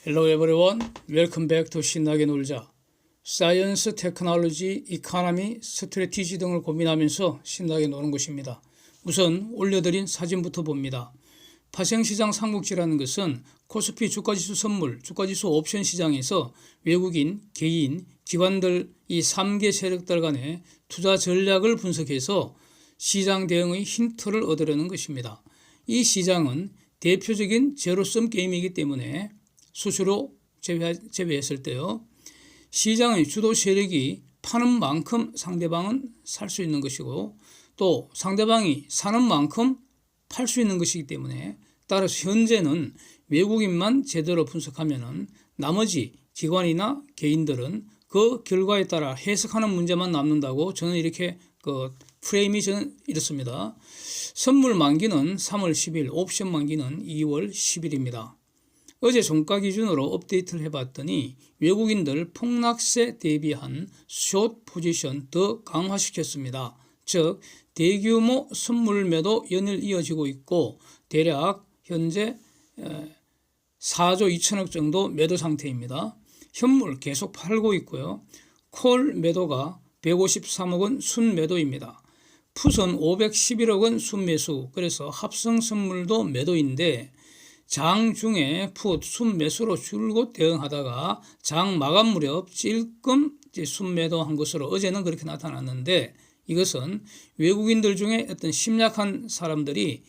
Hello everyone, welcome back to 신나게 놀자. 사이언스, 테크놀로지, 이코노미, 스트래티지 등을 고민하면서 신나게 노는 것입니다. 우선 올려드린 사진부터 봅니다. 파생시장 삼국지라는 것은 코스피 주가지수 선물, 주가지수 옵션 시장에서 외국인, 개인, 기관들 이 3개 세력들 간의 투자 전략을 분석해서 시장 대응의 힌트를 얻으려는 것입니다. 이 시장은 대표적인 제로섬 게임이기 때문에 수수료 제외했을 때요. 시장의 주도 세력이 파는 만큼 상대방은 살 수 있는 것이고 또 상대방이 사는 만큼 팔 수 있는 것이기 때문에 따라서 현재는 외국인만 제대로 분석하면은 나머지 기관이나 개인들은 그 결과에 따라 해석하는 문제만 남는다고 저는 이렇게 프레임이 저는 이렇습니다. 선물 만기는 3월 10일, 옵션 만기는 2월 10일입니다. 어제 종가 기준으로 업데이트를 해봤더니 외국인들 폭락세 대비한 숏 포지션 더 강화시켰습니다. 즉 대규모 선물 매도 연일 이어지고 있고 대략 현재 4조 2천억 정도 매도 상태입니다. 현물 계속 팔고 있고요. 콜 매도가 153억 원 순매도입니다. 풋은 511억 원 순매수, 그래서 합성 선물도 매도인데 장 중에 풋 순매수로 줄곧 대응하다가 장 마감 무렵 찔끔 순매도한 것으로 어제는 그렇게 나타났는데 이것은 외국인들 중에 어떤 심약한 사람들이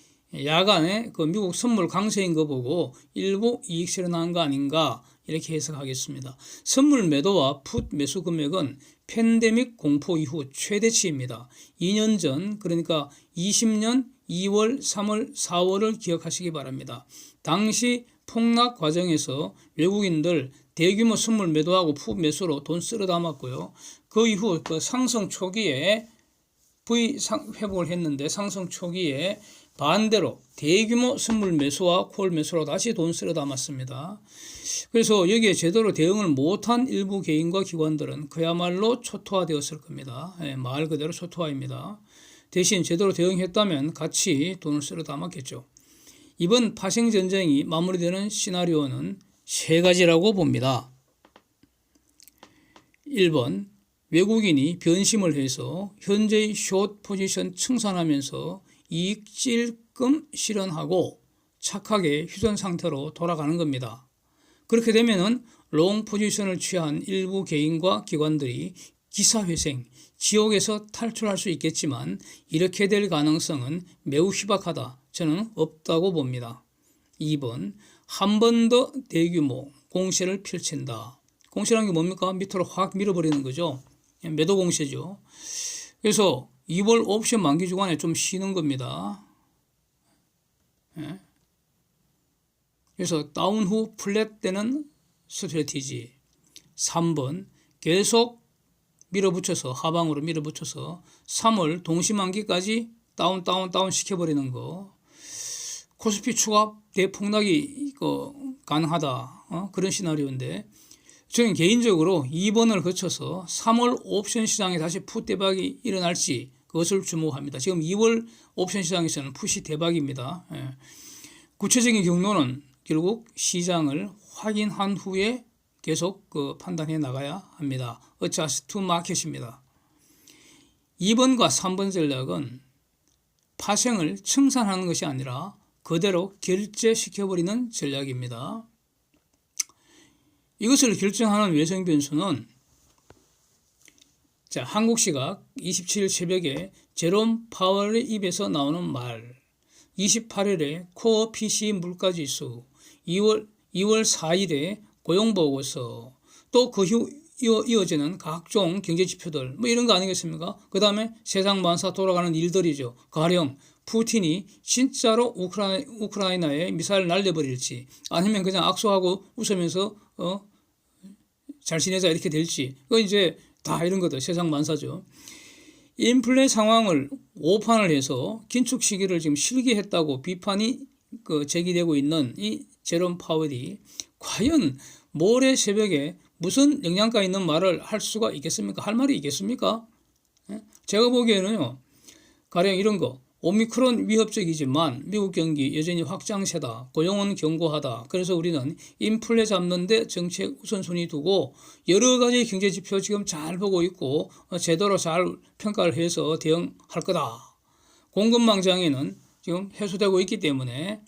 야간에 그 미국 선물 강세인 거 보고 일부 이익 실현한 거 아닌가 이렇게 해석하겠습니다. 선물 매도와 풋 매수 금액은 팬데믹 공포 이후 최대치입니다. 2년 전 그러니까 20년 2월, 3월, 4월을 기억하시기 바랍니다. 당시 폭락 과정에서 외국인들 대규모 선물 매도하고 풋 매수로 돈 쓸어 담았고요. 그 이후 그 상승 초기에 V 회복을 했는데 상승 초기에 반대로 대규모 선물 매수와 콜 매수로 다시 돈 쓸어 담았습니다. 그래서 여기에 제대로 대응을 못한 일부 개인과 기관들은 그야말로 초토화되었을 겁니다. 말 그대로 초토화입니다. 대신 제대로 대응했다면 같이 돈을 쓸어 담았겠죠. 이번 파생 전쟁이 마무리되는 시나리오는 세 가지라고 봅니다. 1번, 외국인이 변심을 해서 현재의 숏 포지션 청산하면서 이익 찔끔 실현하고 착하게 휴전 상태로 돌아가는 겁니다. 그렇게 되면은 롱 포지션을 취한 일부 개인과 기관들이 기사회생, 지옥에서 탈출할 수 있겠지만 이렇게 될 가능성은 매우 희박하다. 저는 없다고 봅니다. 2번, 한 번 더 대규모 공세를 펼친다. 공세라는 게 뭡니까? 밑으로 확 밀어버리는 거죠. 매도 공세죠. 그래서 2월 옵션 만기 주간에 좀 쉬는 겁니다. 그래서 다운 후 플랫 되는 스트래티지. 3번, 계속 밀어붙여서 하방으로 밀어붙여서 3월 동시만기까지 다운 시켜버리는 거. 코스피 추가 대폭락이 가능하다. 그런 시나리오인데 저는 개인적으로 2번을 거쳐서 3월 옵션 시장에 다시 풋 대박이 일어날지 그것을 주목합니다. 지금 2월 옵션 시장에서는 풋이 대박입니다. 구체적인 경로는 결국 시장을 확인한 후에 계속 판단해 나가야 합니다. 어차피 투 마켓입니다. 2번과 3번 전략은 파생을 청산하는 것이 아니라 그대로 결제시켜버리는 전략입니다. 이것을 결정하는 외생 변수는 한국 시각 27일 새벽에 제롬 파월의 입에서 나오는 말, 28일에 코어 PC 물가지수, 2월 4일에 고용보고서, 또 그 후 이어지는 각종 경제지표들 이런 거 아니겠습니까? 그 다음에 세상 만사 돌아가는 일들이죠. 가령 푸틴이 진짜로 우크라이나에 미사일을 날려버릴지 아니면 그냥 악수하고 웃으면서 잘 지내자 이렇게 될지 그거 이제 다 이런 것들 세상 만사죠. 인플레 상황을 오판을 해서 긴축 시기를 지금 실기했다고 비판이 제기되고 있는 이 제롬 파월이 과연 모레 새벽에 무슨 영양가 있는 말을 할 수가 있겠습니까? 할 말이 있겠습니까? 제가 보기에는요. 가령 이런 거 오미크론 위협적이지만 미국 경기 여전히 확장세다. 고용은 견고하다. 그래서 우리는 인플레 잡는데 정책 우선순위 두고 여러 가지 경제 지표 지금 잘 보고 있고 제대로 잘 평가를 해서 대응할 거다. 공급망 장애는 지금 해소되고 있기 때문에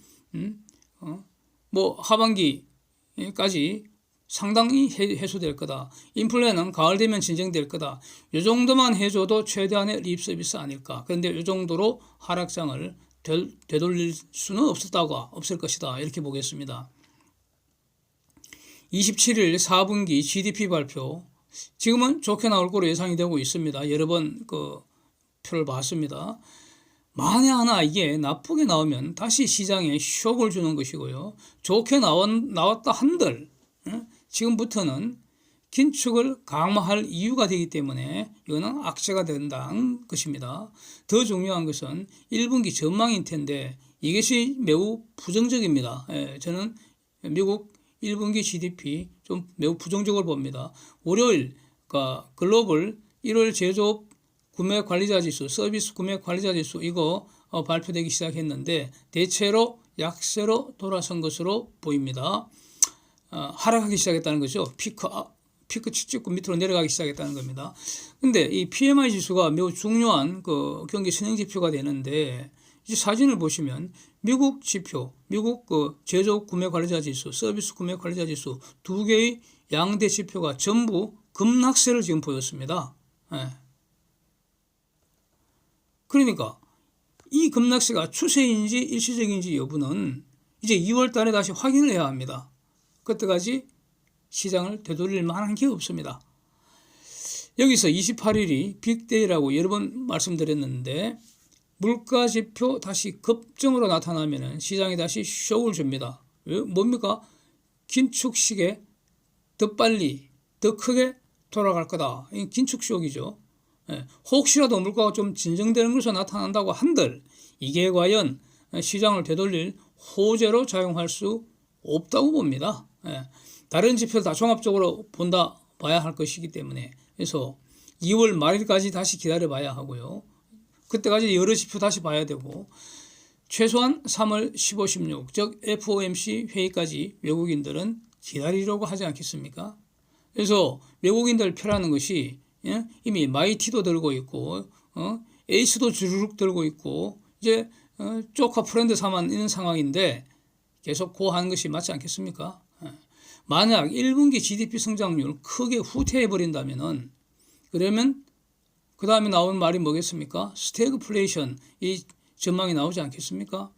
뭐 하반기까지 상당히 해소될 거다. 인플레는 가을 되면 진정될 거다. 이 정도만 해줘도 최대한의 립 서비스 아닐까. 그런데 이 정도로 하락장을 되돌릴 수는 없을 것이다. 이렇게 보겠습니다. 27일 4분기 GDP 발표. 지금은 좋게 나올 거로 예상이 되고 있습니다. 여러 번 그 표를 봤습니다. 만에 하나 이게 나쁘게 나오면 다시 시장에 쇼크를 주는 것이고요. 좋게 나왔다 한들 지금부터는 긴축을 강화할 이유가 되기 때문에 이거는 악재가 된다는 것입니다. 더 중요한 것은 1분기 전망일 텐데 이것이 매우 부정적입니다. 저는 미국 1분기 GDP 좀 매우 부정적으로 봅니다. 월요일 글로벌 1월 제조업 구매 관리자 지수, 서비스 구매 관리자 지수 이거 발표되기 시작했는데 대체로 약세로 돌아선 것으로 보입니다. 하락하기 시작했다는 거죠. 피크 찍고 밑으로 내려가기 시작했다는 겁니다. 근데 이 PMI 지수가 매우 중요한 그 경기 선행 지표가 되는데 이 사진을 보시면 미국 지표, 미국 그 제조업 구매 관리자 지수, 서비스 구매 관리자 지수 두 개의 양대 지표가 전부 급락세를 지금 보였습니다. 그러니까 이 급락세가 추세인지 일시적인지 여부는 이제 2월 달에 다시 확인을 해야 합니다. 그때까지 시장을 되돌릴 만한 게 없습니다. 여기서 28일이 빅데이라고 여러 번 말씀드렸는데 물가지표 다시 급증으로 나타나면 시장이 다시 쇼크를 줍니다. 뭡니까? 긴축식에 더 빨리 더 크게 돌아갈 거다. 긴축 쇼크이죠. 혹시라도 물가가 좀 진정되는 것으로 나타난다고 한들 이게 과연 시장을 되돌릴 호재로 작용할 수 없다고 봅니다. 다른 지표를 다 종합적으로 봐야 할 것이기 때문에 그래서 2월 말일까지 다시 기다려 봐야 하고요. 그때까지 여러 지표 다시 봐야 되고 최소한 3월 15, 16 즉 FOMC 회의까지 외국인들은 기다리려고 하지 않겠습니까? 그래서 외국인들 표라는 것이 이미 마이티도 들고 있고 에이스도 주르륵 들고 있고 이제 쪼카 프렌드 사만 있는 상황인데 계속 고하는 것이 맞지 않겠습니까? 만약 1분기 GDP 성장률 크게 후퇴해버린다면은 그러면 그 다음에 나온 말이 뭐겠습니까? 스태그플레이션 이 전망이 나오지 않겠습니까?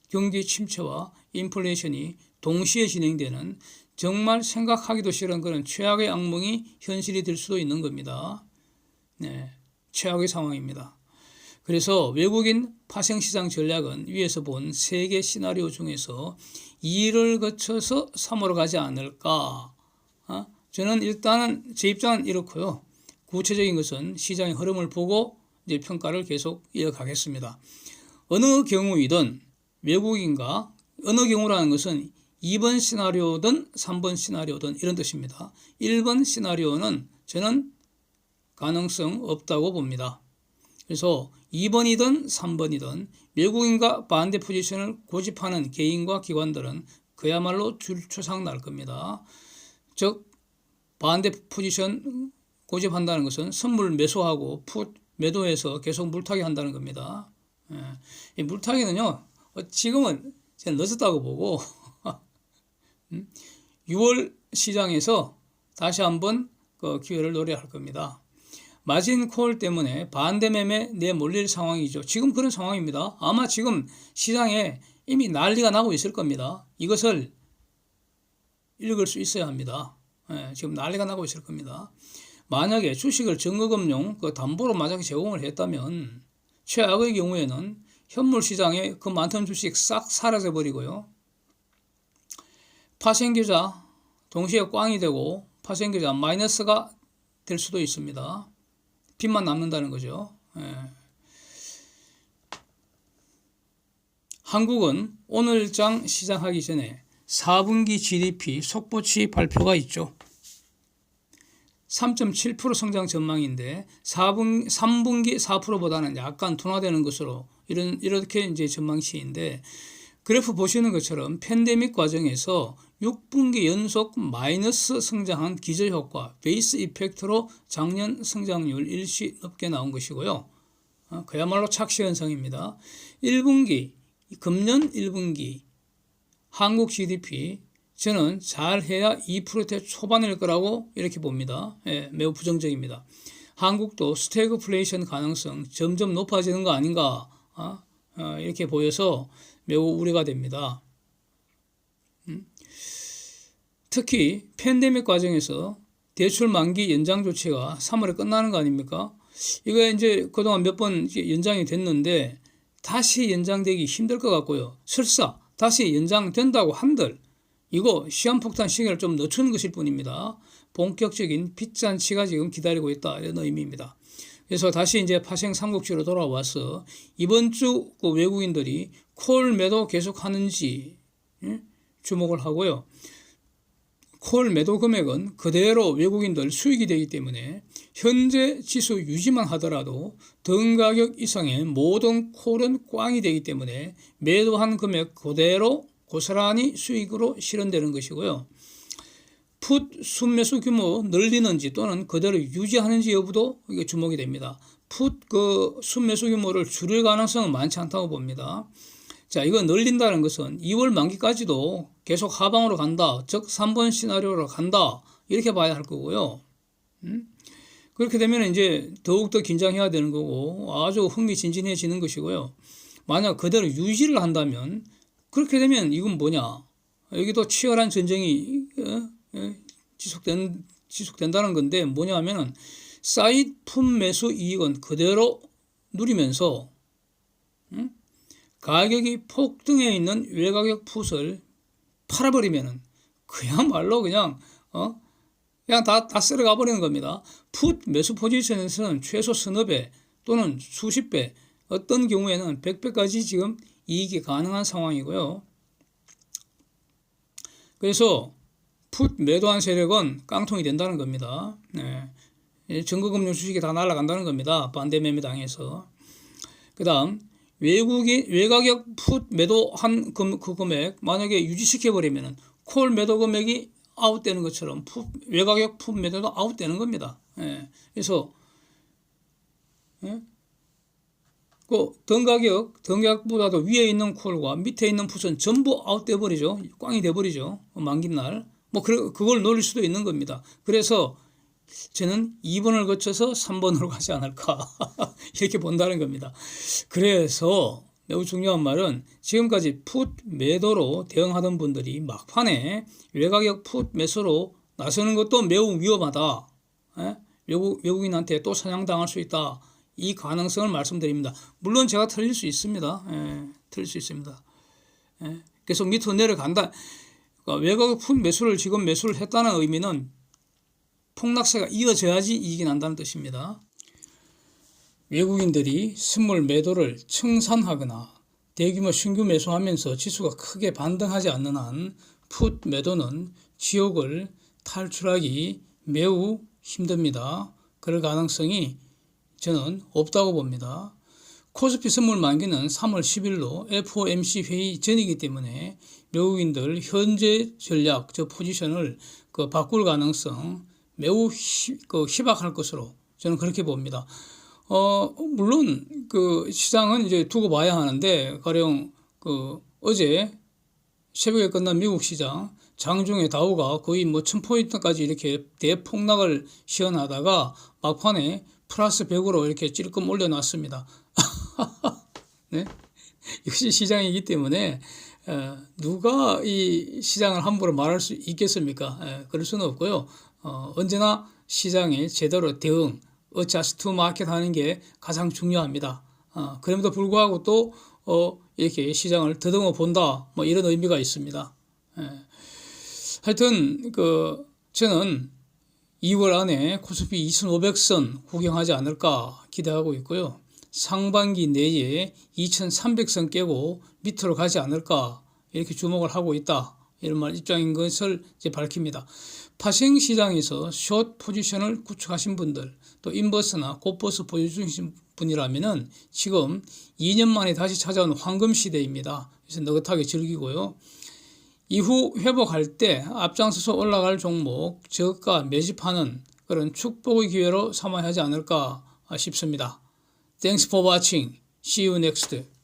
경기 침체와 인플레이션이 동시에 진행되는 정말 생각하기도 싫은 그런 최악의 악몽이 현실이 될 수도 있는 겁니다. 최악의 상황입니다. 그래서 외국인 파생시장 전략은 위에서 본 3개 시나리오 중에서 2를 거쳐서 3으로 가지 않을까. 저는 일단은 제 입장은 이렇고요. 구체적인 것은 시장의 흐름을 보고 이제 평가를 계속 이어가겠습니다. 어느 경우이든 외국인과 어느 경우라는 것은 2번 시나리오든 3번 시나리오든 이런 뜻입니다. 1번 시나리오는 저는 가능성 없다고 봅니다. 그래서 2번이든 3번이든 외국인과 반대 포지션을 고집하는 개인과 기관들은 그야말로 줄초상 날 겁니다. 즉 반대 포지션 고집한다는 것은 선물 매수하고 풋 매도해서 계속 물타기 한다는 겁니다. 이 물타기는요 지금은 제가 늦었다고 보고 6월 시장에서 다시 한번 그 기회를 노려할 겁니다. 마진 콜 때문에 반대 매매 내몰릴 상황이죠. 지금 그런 상황입니다. 아마 지금 시장에 이미 난리가 나고 있을 겁니다. 이것을 읽을 수 있어야 합니다. 지금 난리가 나고 있을 겁니다. 만약에 주식을 증거금용 그 담보로 만약에 제공을 했다면 최악의 경우에는 현물 시장에 그 많던 주식 싹 사라져 버리고요. 파생계좌 동시에 꽝이 되고 파생계좌 마이너스가 될 수도 있습니다. 빚만 남는다는 거죠. 한국은 오늘장 시작하기 전에 4분기 GDP 속보치 발표가 있죠. 3.7% 성장 전망인데 3분기 4%보다는 약간 둔화되는 것으로 이렇게 이제 전망치인데 그래프 보시는 것처럼 팬데믹 과정에서 6분기 연속 마이너스 성장한 기저효과, 베이스 이펙트로 작년 성장률 일시 높게 나온 것이고요. 그야말로 착시 현상입니다. 1분기, 금년 1분기 한국 GDP 저는 잘해야 2%대 초반일 거라고 이렇게 봅니다. 예, 매우 부정적입니다. 한국도 스태그플레이션 가능성 점점 높아지는 거 아닌가 이렇게 보여서 매우 우려가 됩니다. 특히 팬데믹 과정에서 대출 만기 연장 조치가 3월에 끝나는 거 아닙니까? 이거 이제 그동안 몇 번 연장이 됐는데 다시 연장되기 힘들 것 같고요. 설사 다시 연장된다고 한들 이거 시한폭탄 시기를 좀 늦추는 것일 뿐입니다. 본격적인 빚잔치가 지금 기다리고 있다 이런 의미입니다. 그래서 다시 이제 파생 삼국지로 돌아와서 이번 주 그 외국인들이 콜 매도 계속하는지 주목을 하고요. 콜 매도 금액은 그대로 외국인들 수익이 되기 때문에 현재 지수 유지만 하더라도 등 가격 이상의 모든 콜은 꽝이 되기 때문에 매도한 금액 그대로 고스란히 수익으로 실현되는 것이고요. 풋 순매수 규모 늘리는지 또는 그대로 유지하는지 여부도 이게 주목이 됩니다. 풋 그 순매수 규모를 줄일 가능성은 많지 않다고 봅니다. 자, 이거 늘린다는 것은 2월 만기까지도 계속 하방으로 간다. 즉 3번 시나리오로 간다. 이렇게 봐야 할 거고요. 그렇게 되면 이제 더욱더 긴장해야 되는 거고 아주 흥미진진해지는 것이고요. 만약 그대로 유지를 한다면 그렇게 되면 이건 뭐냐? 여기도 치열한 전쟁이 지속된다는 건데 뭐냐 하면은 사이드 풋 매수 이익은 그대로 누리면서 가격이 폭등해 있는 외가격 풋을 팔아버리면은 그야말로 그냥 다 쓸어가 버리는 겁니다. 풋 매수 포지션에서는 최소 서너 배 또는 수십 배, 어떤 경우에는 100배까지 지금 이익이 가능한 상황이고요. 그래서 풋 매도한 세력은 깡통이 된다는 겁니다. 네. 증거금융 주식이 다 날아간다는 겁니다. 반대 매매 당해서. 그 다음 외가격 풋 매도한 그 금액 만약에 유지시켜버리면 콜 매도 금액이 아웃되는 것처럼 외가격 풋 매도도 아웃되는 겁니다. 예. 그래서 그 등가격보다도 위에 있는 콜과 밑에 있는 풋은 전부 아웃돼 버리죠. 꽝이 돼 버리죠. 만기날 그걸 노릴 수도 있는 겁니다. 그래서 저는 2번을 거쳐서 3번으로 가지 않을까 이렇게 본다는 겁니다. 그래서 매우 중요한 말은 지금까지 풋 매도로 대응하던 분들이 막판에 외가격 풋 매수로 나서는 것도 매우 위험하다. 외국인한테 또 사냥당할 수 있다. 이 가능성을 말씀드립니다. 물론 제가 틀릴 수 있습니다. 틀릴 수 있습니다. 계속 밑으로 내려간다. 그러니까 외가격 풋 매수를 지금 매수를 했다는 의미는 폭락세가 이어져야지 이익이 난다는 뜻입니다. 외국인들이 선물 매도를 청산하거나 대규모 신규 매수하면서 지수가 크게 반등하지 않는 한 풋 매도는 지옥을 탈출하기 매우 힘듭니다. 그럴 가능성이 저는 없다고 봅니다. 코스피 선물 만기는 3월 10일로 FOMC 회의 전이기 때문에 외국인들 현재 전략, 포지션을 바꿀 가능성 매우 희박할 것으로 저는 그렇게 봅니다. 물론 시장은 이제 두고 봐야 하는데 가령 어제 새벽에 끝난 미국 시장 장중에 다우가 거의 1000포인트까지 이렇게 대폭락을 시현하다가 막판에 플러스 100으로 이렇게 찔끔 올려놨습니다. 네? 역시 시장이기 때문에 누가 이 시장을 함부로 말할 수 있겠습니까? 그럴 수는 없고요. 언제나 시장에 제대로 대응, adjust to market 하는 게 가장 중요합니다. 그럼에도 불구하고 또 이렇게 시장을 더듬어 본다, 이런 의미가 있습니다. 하여튼 저는 2월 안에 코스피 2500선 구경하지 않을까 기대하고 있고요. 상반기 내에 2300선 깨고 밑으로 가지 않을까 이렇게 주목을 하고 있다. 이런 말 입장인 것을 이제 밝힙니다. 파생 시장에서 숏 포지션을 구축하신 분들, 또 인버스나 곱버스 보유 중이신 분이라면은 지금 2년 만에 다시 찾아온 황금 시대입니다. 그래서 느긋하게 즐기고요. 이후 회복할 때 앞장서서 올라갈 종목 저가 매집하는 그런 축복의 기회로 삼아야 하지 않을까 싶습니다. Thanks for watching. See you next.